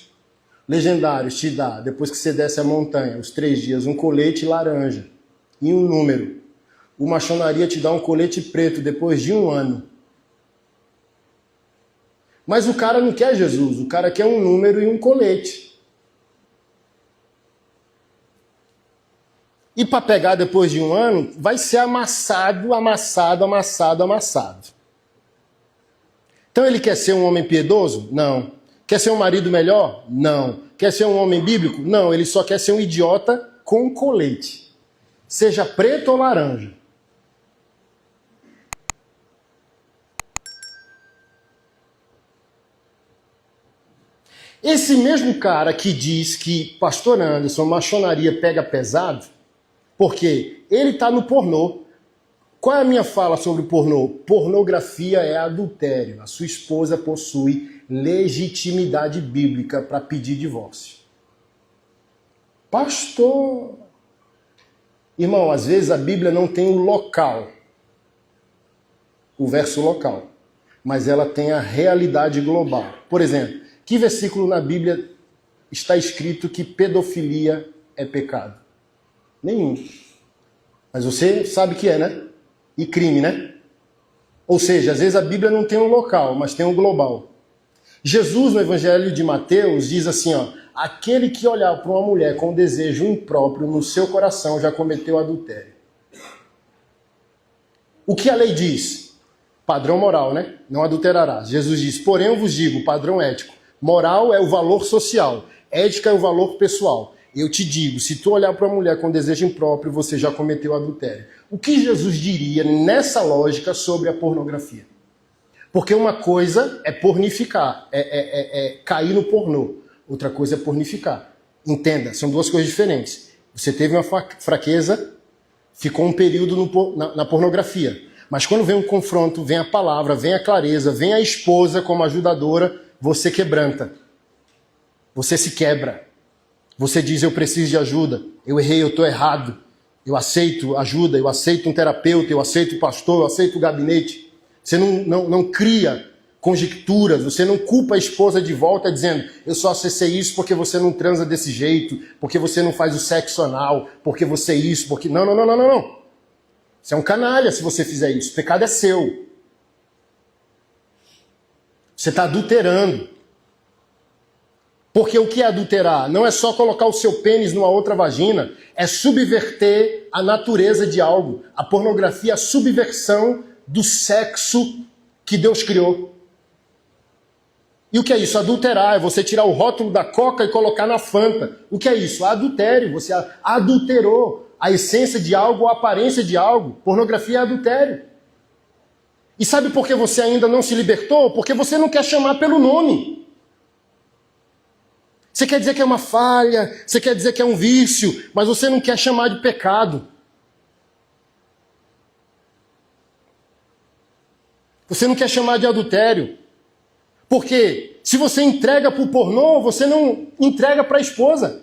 Legendários te dá, depois que você desce a montanha, os 3 dias, um colete laranja e um número. O Maçonaria te dá um colete preto depois de 1 ano. Mas o cara não quer Jesus, o cara quer um número e um colete. E para pegar depois de 1 ano, vai ser amassado. Então ele quer ser um homem piedoso? Não. Quer ser um marido melhor? Não. Quer ser um homem bíblico? Não. Ele só quer ser um idiota com colete. Seja preto ou laranja. Esse mesmo cara que diz que pastor Anderson, maçonaria pega pesado, porque ele está no pornô. Qual é a minha fala sobre o pornô? Pornografia é adultério. A sua esposa possui legitimidade bíblica para pedir divórcio. Pastor! Irmão, às vezes a Bíblia não tem o local, o verso local, mas ela tem a realidade global. Por exemplo, que versículo na Bíblia está escrito que pedofilia é pecado? Nenhum. Mas você sabe que é, né? E crime, né? Ou seja, às vezes a Bíblia não tem um local, mas tem um global. Jesus, no Evangelho de Mateus, diz assim, ó, aquele que olhar para uma mulher com desejo impróprio no seu coração já cometeu adultério. O que a lei diz? Padrão moral, né? Não adulterarás. Jesus diz, porém eu vos digo, padrão ético. Moral é o valor social, ética é o valor pessoal. Eu te digo, se tu olhar para uma mulher com desejo impróprio, você já cometeu adultério. O que Jesus diria nessa lógica sobre a pornografia? Porque uma coisa é pornificar, cair no pornô. Outra coisa é pornificar. Entenda, são duas coisas diferentes. Você teve uma fraqueza, ficou um período na pornografia. Mas quando vem um confronto, vem a palavra, vem a clareza, vem a esposa como ajudadora, você quebranta. Você se quebra. Você diz, eu preciso de ajuda, eu errei, eu estou errado. Eu aceito ajuda, eu aceito um terapeuta, eu aceito o pastor, eu aceito o gabinete. Você não cria conjecturas, você não culpa a esposa de volta dizendo, eu só acessei isso porque você não transa desse jeito, porque você não faz o sexo anal, porque você isso, porque... Não. Você é um canalha se você fizer isso. O pecado é seu. Você está adulterando. Porque o que é adulterar? Não é só colocar o seu pênis numa outra vagina, é subverter a natureza de algo. A pornografia é a subversão do sexo que Deus criou. E o que é isso? Adulterar é você tirar o rótulo da Coca e colocar na Fanta. O que é isso? Adultério. Você adulterou a essência de algo, a aparência de algo. Pornografia é adultério. E sabe por que você ainda não se libertou? Porque você não quer chamar pelo nome. Você quer dizer que é uma falha, você quer dizer que é um vício, mas você não quer chamar de pecado. Você não quer chamar de adultério. Porque se você entrega para o pornô, você não entrega para a esposa.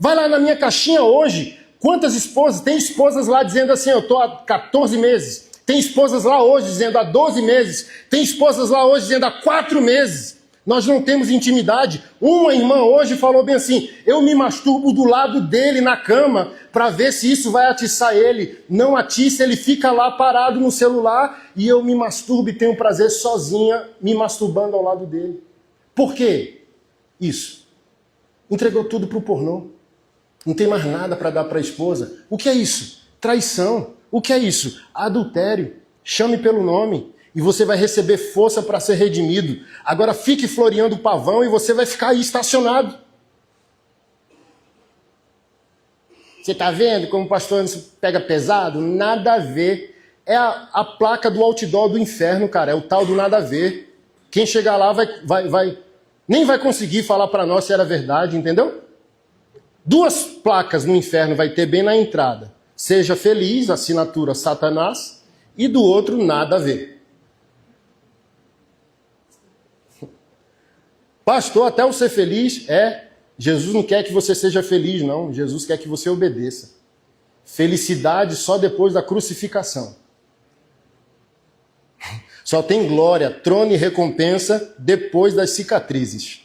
Vai lá na minha caixinha hoje, quantas esposas? Tem esposas lá dizendo assim, eu estou há 14 meses. Tem esposas lá hoje dizendo há 12 meses. Tem esposas lá hoje dizendo há 4 meses. Nós não temos intimidade. Uma irmã hoje falou bem assim, eu me masturbo do lado dele na cama para ver se isso vai atiçar ele. Não atiça, ele fica lá parado no celular e eu me masturbo e tenho prazer sozinha me masturbando ao lado dele. Por quê? Isso. Entregou tudo para o pornô. Não tem mais nada para dar para a esposa. O que é isso? Traição. O que é isso? Adultério. Chame pelo nome. E você vai receber força para ser redimido. Agora fique floreando o pavão e você vai ficar aí estacionado. Você está vendo como o pastor pega pesado? Nada a ver. É a placa do outdoor do inferno, cara. É o tal do nada a ver. Quem chegar lá nem vai conseguir falar para nós se era verdade, entendeu? 2 placas no inferno vai ter bem na entrada. Seja feliz, assinatura Satanás, e do outro nada a ver. Pastor, até o ser feliz, Jesus não quer que você seja feliz, não. Jesus quer que você obedeça. Felicidade só depois da crucificação. Só tem glória, trono e recompensa depois das cicatrizes.